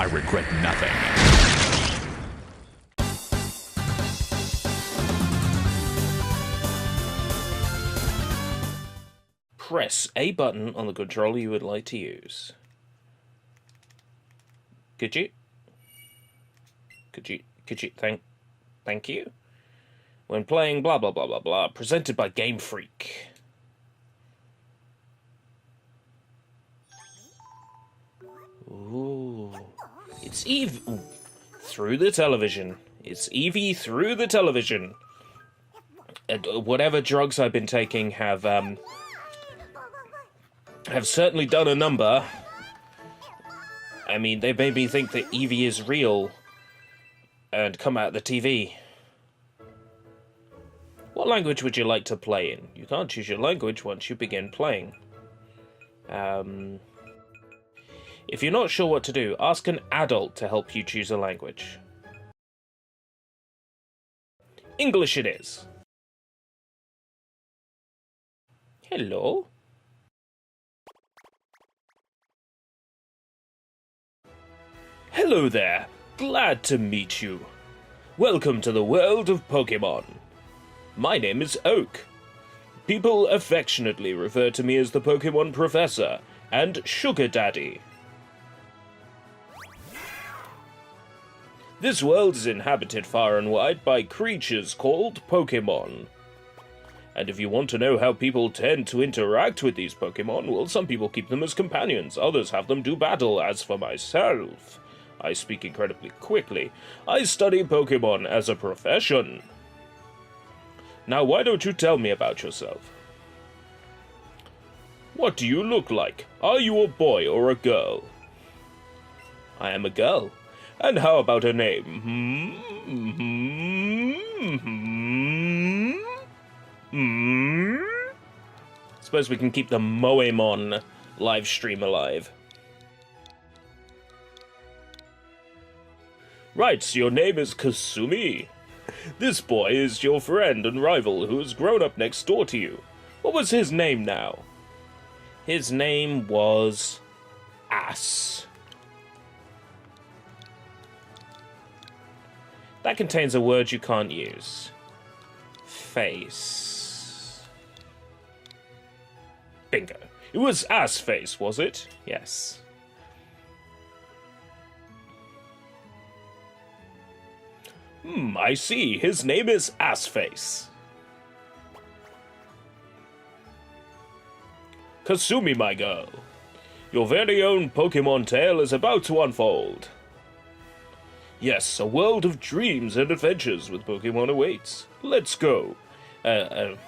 I regret nothing. Press a button on the controller you would like to use. Could you? Thank you. When playing blah blah blah blah blah, presented by Game Freak. Ooh. It's Eevee. Ooh. Through the television. It's Eevee through the television. And whatever drugs I've been taking have certainly done a number. I mean, they made me think that Eevee is real and come out the TV. What language would you like to play in? You can't choose your language once you begin playing. If you're not sure what to do, ask an adult to help you choose a language. English it is. Hello? Hello there. Glad to meet you. Welcome to the world of Pokémon. My name is Oak. People affectionately refer to me as the Pokémon Professor and Sugar Daddy. This world is inhabited far and wide by creatures called Pokémon. And if you want to know how people tend to interact with these Pokémon, well, some people keep them as companions, others have them do battle. As for myself, I speak incredibly quickly. I study Pokémon as a profession. Now, why don't you tell me about yourself? What do you look like? Are you a boy or a girl? I am a girl. And how about a name? Suppose we can keep the Moemon live stream alive. Right, so your name is Kasumi. This boy is your friend and rival who has grown up next door to you. What was his name now? His name was Ass. That contains a word you can't use. Face. Bingo. It was Ass Face, was it? Yes. I see. His name is Assface. Kasumi, my girl. Your very own Pokémon tale is about to unfold. Yes, a world of dreams and adventures with Pokémon awaits. Let's go. An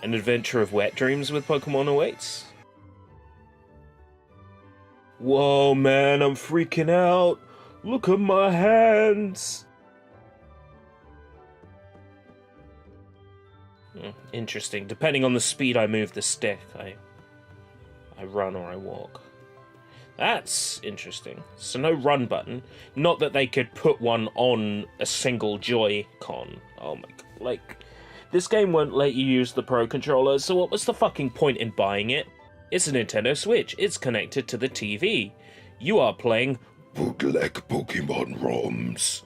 adventure of wet dreams with Pokémon awaits? Whoa, man, I'm freaking out. Look at my hands. Interesting. Depending on the speed I move the stick, I run or I walk. That's interesting. So no run button. Not that they could put one on a single Joy-Con. Oh my god. Like, this game won't let you use the Pro Controller, so what was the fucking point in buying it? It's a Nintendo Switch. It's connected to the TV. You are playing bootleg Pokemon ROMs.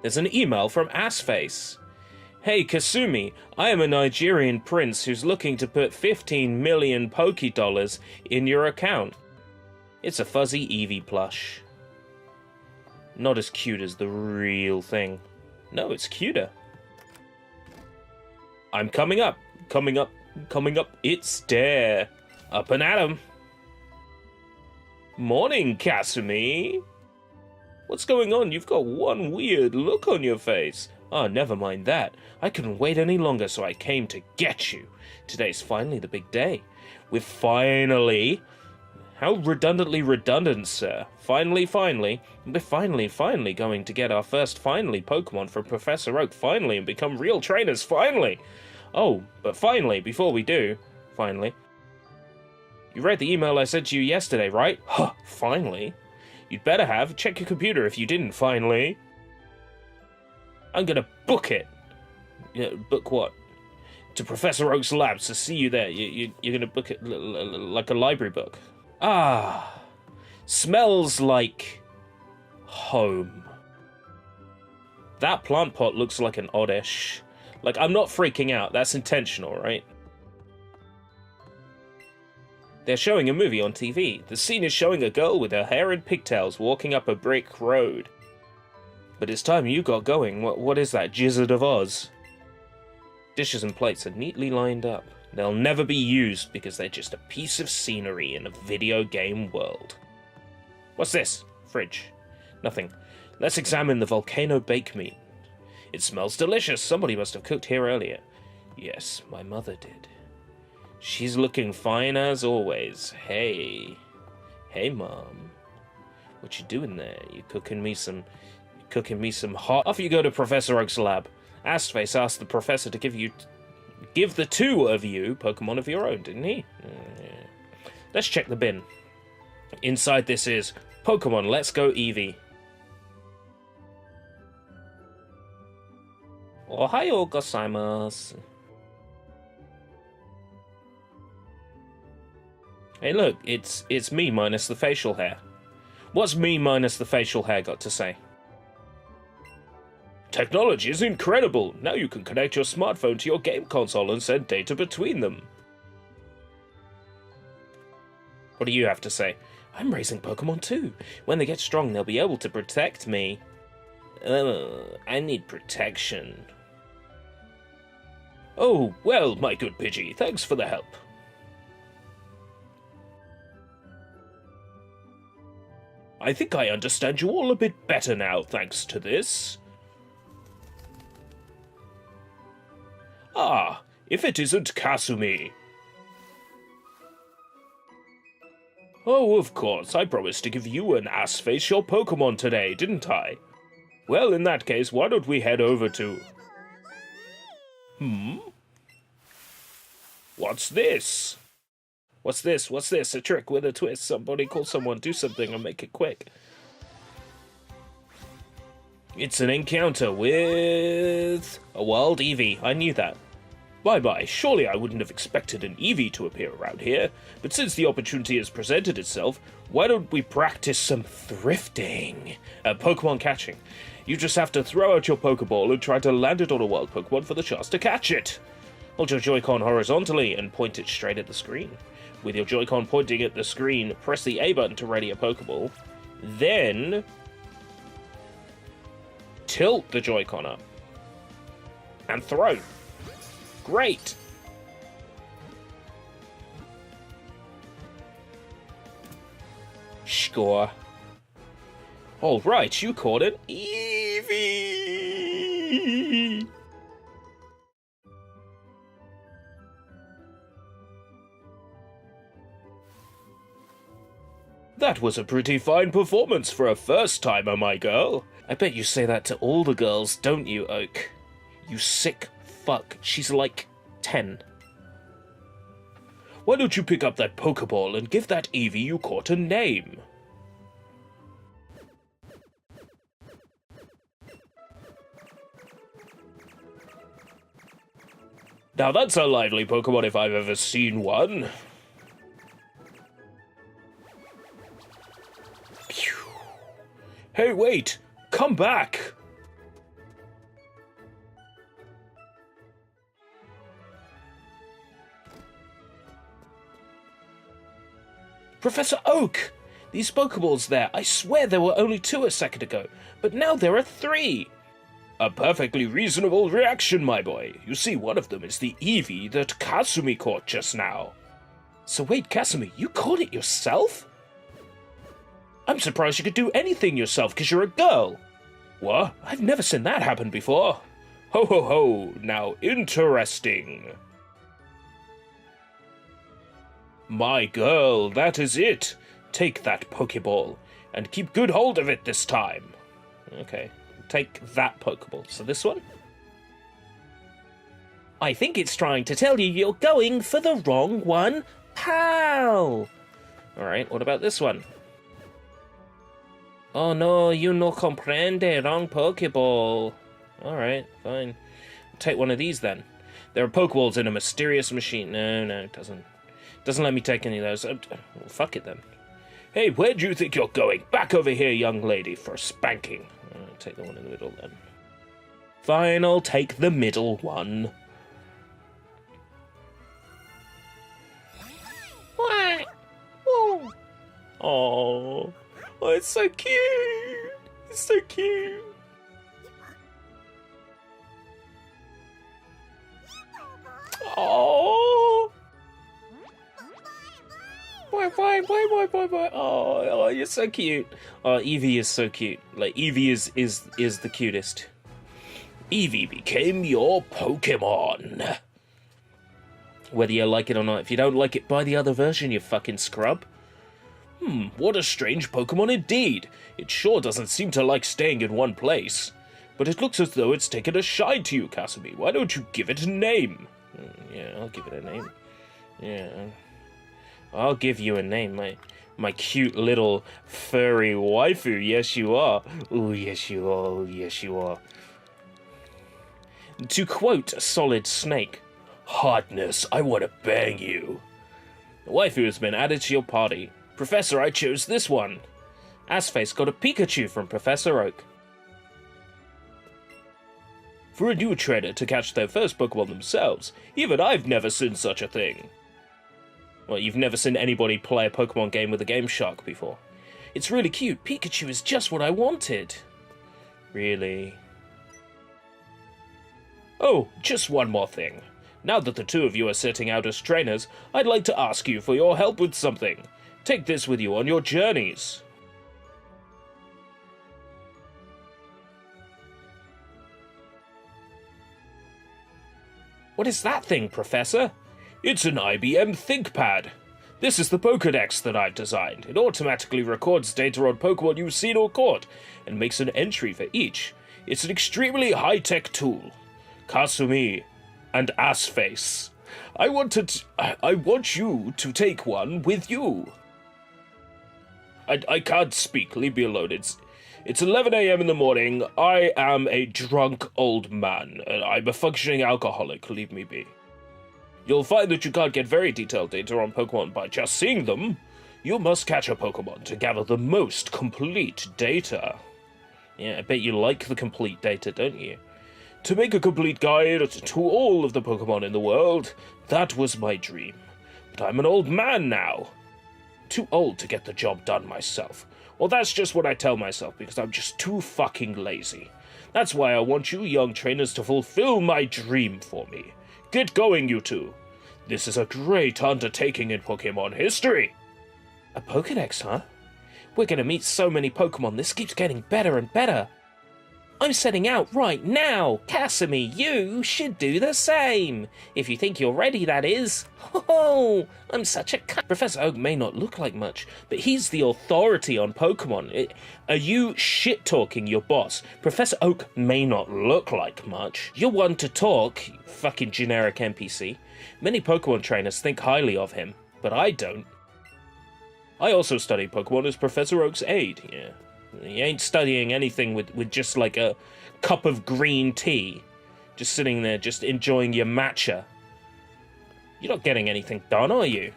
There's an email from Assface. Hey Kasumi, I am a Nigerian prince who's looking to put 15 million Poké-Dollars in your account. It's a fuzzy Eevee plush. Not as cute as the real thing. No, it's cuter. I'm coming up, it's there. Up and at 'em. Morning, Kasumi. What's going on? You've got one weird look on your face. Oh, never mind that. I couldn't wait any longer, so I came to get you. Today's finally the big day. We're finally... How redundantly redundant, sir. Finally, we're finally going to get our first Pokemon from Professor Oak, finally, and become real trainers, finally. Oh, but finally, before we do, you read the email I sent you yesterday, right? Huh, finally. You'd better have. Check your computer if you didn't, finally. I'm gonna book it. Yeah, book what? To Professor Oak's labs to see you there. You're gonna book it like a library book. Ah, Smells like home. That plant pot looks like an oddish. Like, I'm not freaking out. That's intentional, right? They're showing a movie on TV. The scene is showing a girl with her hair in pigtails walking up a brick road. But it's time you got going. What is that, Jizzard of Oz? Dishes and plates are neatly lined up. They'll never be used because they're just a piece of scenery in a video game world. What's this? Fridge. Nothing. Let's examine the volcano bake meat. It smells delicious. Somebody must have cooked here earlier. Yes, my mother did. She's looking fine as always. Hey. Hey, Mom. What you doing there? You cooking me some hot... Off you go to Professor Oak's lab. Astface asked the professor to give the two of you Pokemon of your own, didn't he? Yeah. Let's check the bin. Inside this is Pokemon Let's Go Eevee. Ohayo gozaimasu. Hey look, it's me minus the facial hair. What's me minus the facial hair got to say? Technology is incredible! Now you can connect your smartphone to your game console and send data between them. What do you have to say? I'm raising Pokemon too. When they get strong, they'll be able to protect me. I need protection. Oh, well, my good Pidgey, thanks for the help. I think I understand you all a bit better now, thanks to this. Ah, if it isn't Kasumi. Oh, of course, I promised to give you an ass-face your Pokemon today, didn't I? Well, in that case, why don't we head over to... What's this? What's this? What's this? A trick with a twist. Somebody call someone, do something, and make it quick. It's an encounter with... a wild Eevee. I knew that. Bye-bye. Surely I wouldn't have expected an Eevee to appear around here. But since the opportunity has presented itself, why don't we practice some thrifting? Pokemon catching. You just have to throw out your Pokeball and try to land it on a wild Pokemon for the chance to catch it. Hold your Joy-Con horizontally and point it straight at the screen. With your Joy-Con pointing at the screen, press the A button to ready a Pokeball. Then... tilt the Joy-Con up. And throw. Great! Score. Alright, you caught an Eevee! That was a pretty fine performance for a first-timer, my girl. I bet you say that to all the girls, don't you, Oak? You sick fuck. She's like 10. Why don't you pick up that Pokeball and give that Eevee you caught a name? Now that's a lively Pokemon if I've ever seen one. Hey, wait! Come back! Professor Oak! These Pokeballs there, I swear there were only 2 a second ago, but now there are 3! A perfectly reasonable reaction, my boy. You see, one of them is the Eevee that Kasumi caught just now. So wait, Kasumi, you caught it yourself? I'm surprised you could do anything yourself, because you're a girl. What? I've never seen that happen before. Ho ho ho, now interesting. My girl, that is it. Take that Pokeball, and keep good hold of it this time. Okay, take that Pokeball. So this one? I think it's trying to tell you you're going for the wrong one, pal. Alright, what about this one? Oh no, you no comprende, wrong Pokeball. Alright, fine. Take one of these then. There are Pokeballs in a mysterious machine. No, it doesn't. Doesn't let me take any of those. Well, fuck it then. Hey, where do you think you're going? Back over here, young lady, for a spanking. I'll take the one in the middle then. Fine, I'll take the middle one. Oh, it's so cute. It's so cute. Oh. Bye. Oh, you're so cute. Oh, Eevee is so cute. Like, Eevee is the cutest. Eevee became your Pokémon. Whether you like it or not. If you don't like it, buy the other version, you fucking scrub. What a strange Pokémon indeed. It sure doesn't seem to like staying in one place. But it looks as though it's taken a shine to you, Kasumi. Why don't you give it a name? Yeah, I'll give it a name. Yeah, I'll give you a name, my cute little furry waifu. Yes, you are. Oh, yes, you are. Oh, yes, you are. To quote Solid Snake, "Hardness, I want to bang you." The waifu has been added to your party. Professor, I chose this one. Assface got a Pikachu from Professor Oak. For a new trainer to catch their first Pokemon themselves, even I've never seen such a thing. Well, you've never seen anybody play a Pokemon game with a Game Shark before. It's really cute. Pikachu is just what I wanted. Really? Oh, just one more thing. Now that the two of you are setting out as trainers, I'd like to ask you for your help with something. Take this with you on your journeys. What is that thing, Professor? It's an IBM ThinkPad. This is the Pokédex that I've designed. It automatically records data on Pokémon you've seen or caught, and makes an entry for each. It's an extremely high-tech tool. Kasumi and Assface, I want you to take one with you. I can't speak. Leave me alone. It's 11 a.m. in the morning. I am a drunk old man, and I'm a functioning alcoholic. Leave me be. You'll find that you can't get very detailed data on Pokemon by just seeing them. You must catch a Pokemon to gather the most complete data. Yeah, I bet you like the complete data, don't you? To make a complete guide to all of the Pokemon in the world, that was my dream. But I'm an old man now. Too old to get the job done myself. Well, that's just what I tell myself, because I'm just too fucking lazy. That's why I want you young trainers to fulfill my dream for me. Get going, you two. This is a great undertaking in Pokemon history. A Pokédex, huh? We're gonna meet so many Pokemon, this keeps getting better and better. I'm setting out right now. Kasumi, you should do the same. If you think you're ready, that is. Oh, I'm such a cunt. Professor Oak may not look like much, but he's the authority on Pokemon. Are you shit-talking your boss? Professor Oak may not look like much. You're one to talk, you fucking generic NPC. Many Pokemon trainers think highly of him, but I don't. I also study Pokemon as Professor Oak's aide, yeah. You ain't studying anything with just like a cup of green tea. Just sitting there, just enjoying your matcha. You're not getting anything done, are you?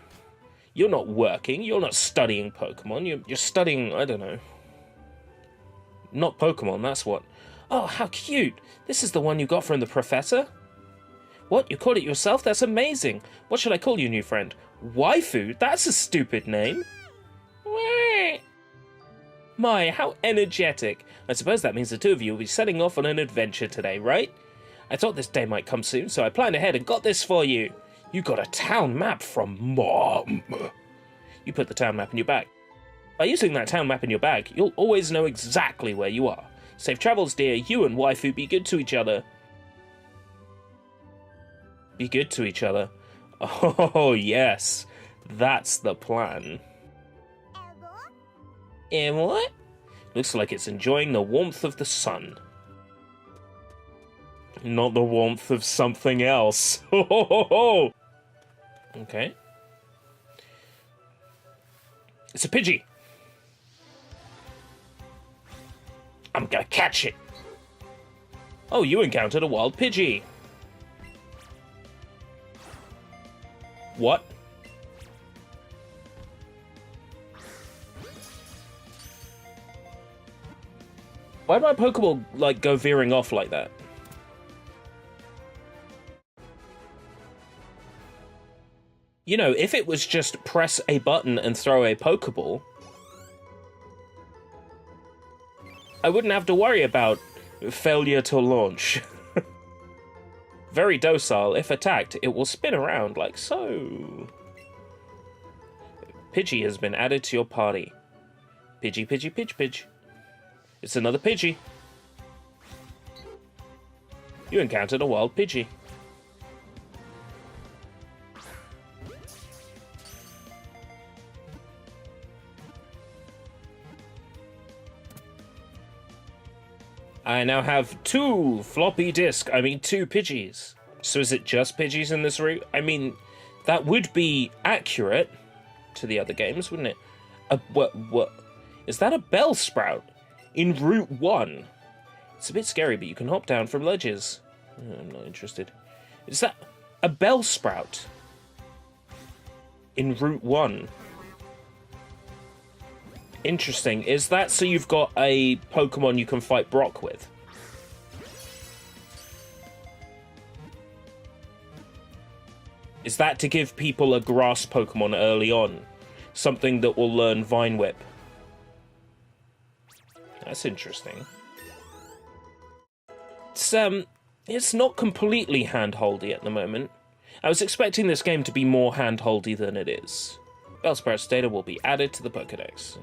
You're not working, you're not studying Pokemon, you're studying, I don't know. Not Pokemon, that's what. Oh, how cute! This is the one you got from the professor? What, you called it yourself? That's amazing! What should I call you, new friend? Waifu? That's a stupid name. My, how energetic. I suppose that means the two of you will be setting off on an adventure today, right? I thought this day might come soon, so I planned ahead and got this for you. You got a town map from Mom. You put the town map in your bag. By using that town map in your bag, you'll always know exactly where you are. Safe travels, dear. You and Waifu be good to each other. Be good to each other. Oh, yes. That's the plan. And what? Looks like it's enjoying the warmth of the sun. Not the warmth of something else. Okay. It's a Pidgey. I'm gonna catch it. Oh, you encountered a wild Pidgey. What? Why'd my Pokeball, like, go veering off like that? You know, if it was just press a button and throw a Pokeball, I wouldn't have to worry about failure to launch. Very docile. If attacked, it will spin around like so. Pidgey has been added to your party. Pidgey, Pidgey, Pidge. It's another Pidgey. You encountered a wild Pidgey. I now have two Pidgeys. So is it just Pidgeys in this route? I mean, that would be accurate to the other games, wouldn't it? What? Is that a Bellsprout in Route 1? It's a bit scary, but you can hop down from ledges. I'm not interested. Is that a Bellsprout in Route 1? Interesting. Is that so you've got a Pokemon you can fight Brock with? Is that to give people a grass Pokemon early on? Something that will learn Vine Whip? That's interesting. It's not completely hand-holdy at the moment. I was expecting this game to be more hand-holdy than it is. Bellsprout's data will be added to the Pokédex.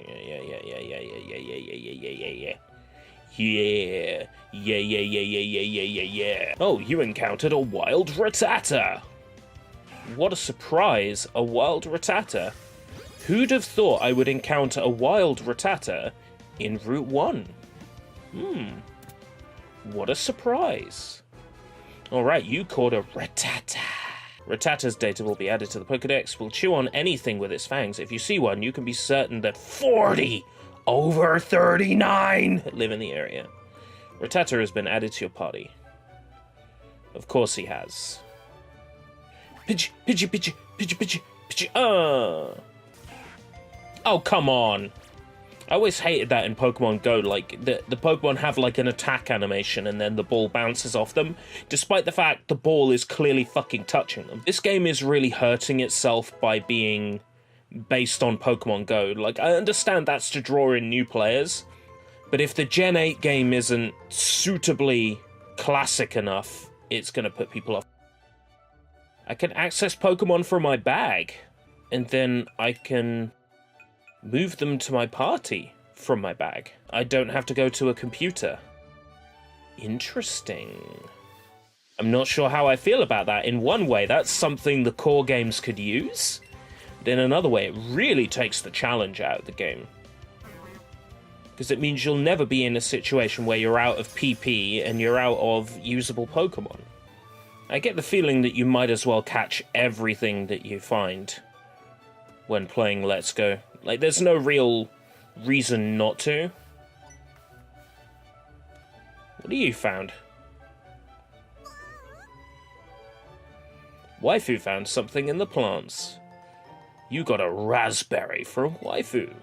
Yeah. Oh, you encountered a wild Rattata. What a surprise, a wild Rattata. Who'd have thought I would encounter a wild Rattata in Route 1? What a surprise. Alright, you caught a Rattata. Rattata's data will be added to the Pokédex. Will chew on anything with its fangs. If you see one, you can be certain that 40 over 39 live in the area. Rattata has been added to your party. Of course he has. Pidgey. Oh, come on. I always hated that in Pokemon Go, like, the Pokemon have, like, an attack animation and then the ball bounces off them, despite the fact the ball is clearly fucking touching them. This game is really hurting itself by being based on Pokemon Go. Like, I understand that's to draw in new players, but if the Gen 8 game isn't suitably classic enough, it's gonna put people off. I can access Pokemon from my bag, and then I can move them to my party from my bag. I don't have to go to a computer. Interesting. I'm not sure how I feel about that. In one way, that's something the core games could use. But in another way, it really takes the challenge out of the game. Because it means you'll never be in a situation where you're out of PP and you're out of usable Pokemon. I get the feeling that you might as well catch everything that you find when playing Let's Go. Like, there's no real reason not to. What have you found? Waifu found something in the plants. You got a raspberry from Waifu.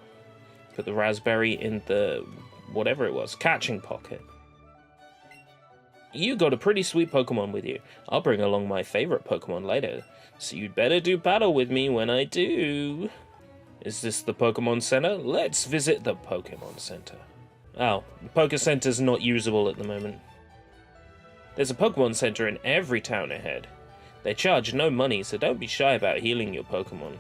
Put the raspberry in the, whatever it was, catching pocket. You got a pretty sweet Pokemon with you. I'll bring along my favorite Pokemon later, so you'd better do battle with me when I do. Is this the Pokemon Center? Let's visit the Pokemon Center. Oh, the Poké Center's not usable at the moment. There's a Pokemon Center in every town ahead. They charge no money, so don't be shy about healing your Pokemon.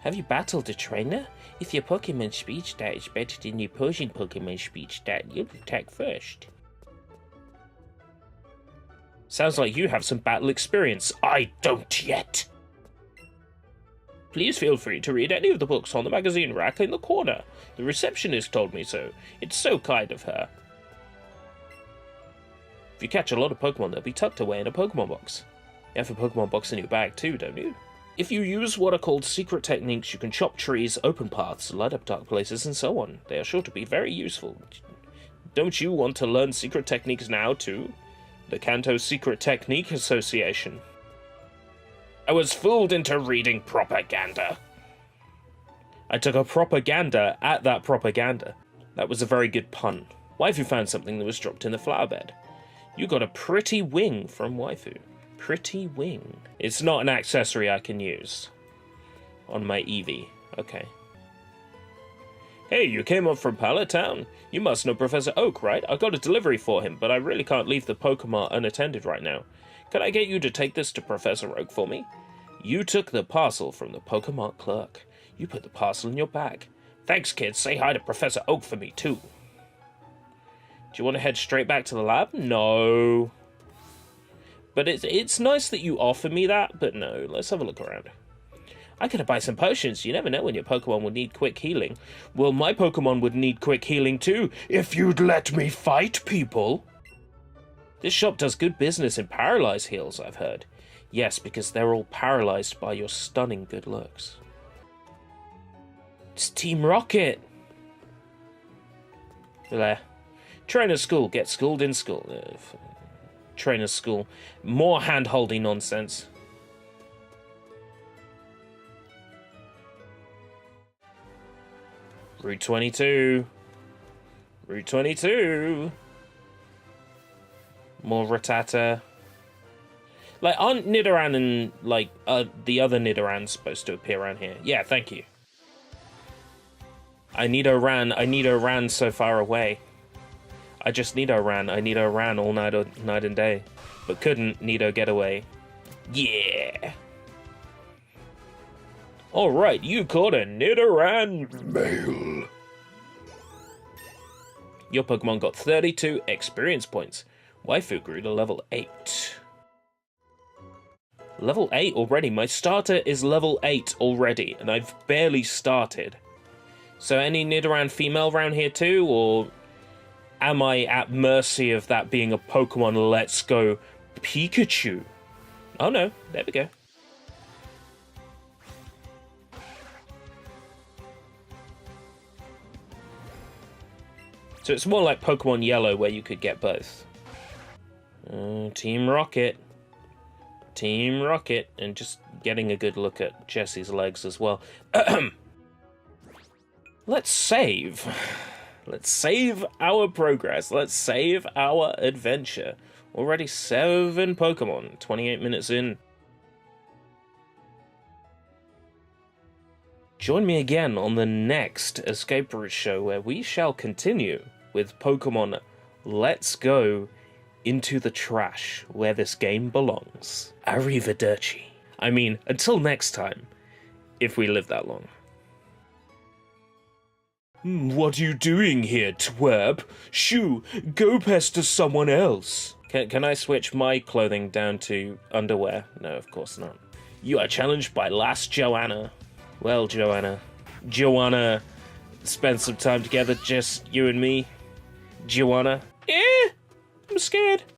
Have you battled a trainer? If your Pokemon speech stat is better than your Persian Pokemon speech stat, you'll attack first. Sounds like you have some battle experience. I don't yet. Please feel free to read any of the books on the magazine rack in the corner. The receptionist told me so. It's so kind of her. If you catch a lot of Pokemon, they'll be tucked away in a Pokemon box. You have a Pokemon box in your bag too, don't you? If you use what are called secret techniques, you can chop trees, open paths, light up dark places, and so on. They are sure to be very useful. Don't you want to learn secret techniques now too? The Kanto Secret Technique Association. I was fooled into reading propaganda. I took a propaganda at that propaganda. That was a very good pun. Waifu found something that was dropped in the flower bed. You got a pretty wing from Waifu. Pretty wing. It's not an accessory I can use on my Eevee. Okay. Hey, you came up from Pallet Town. You must know Professor Oak, right? I got a delivery for him, but I really can't leave the Pokemon unattended right now. Can I get you to take this to Professor Oak for me? You took the parcel from the Pokemon clerk. You put the parcel in your bag. Thanks, kids. Say hi to Professor Oak for me, too. Do you want to head straight back to the lab? No. But it's nice that you offer me that, but no. Let's have a look around. I could buy some potions. You never know when your Pokemon would need quick healing. Well, my Pokemon would need quick healing too, if you'd let me fight people. This shop does good business in paralyzed heals, I've heard. Yes, because they're all paralyzed by your stunning good looks. It's Team Rocket. There. Trainer school. Get schooled in school. Trainer school. More hand-holding nonsense. Route 22. Route 22. More Rattata. Like, aren't Nidoran and, like, the other Nidorans supposed to appear around here? Yeah, thank you. I need a Ran so far away. I just need a Ran. I need a Ran all night and day. But couldn't Nido get away. Yeah! Alright, you caught a Nidoran male. Your Pokemon got 32 experience points. Waifu grew to level 8. Level 8 already? My starter is level 8 already, and I've barely started. So any Nidoran female around here too, or am I at mercy of that being a Pokemon Let's Go Pikachu? Oh no, there we go. So it's more like Pokemon Yellow where you could get both. Team Rocket. Team Rocket. And just getting a good look at Jessie's legs as well. Let's save. Let's save our progress. Let's save our adventure. Already 7 Pokemon. 28 minutes in. Join me again on the next Escape Route show where we shall continue with Pokemon Let's Go into the trash where this game belongs. Arrivederci. I mean, until next time, if we live that long. What are you doing here, twerp? Shoo, go pester someone else. Can I switch my clothing down to underwear? No, of course not. You are challenged by Last Joanna. Well, Joanna, spend some time together, just you and me. Joanna? I'm scared.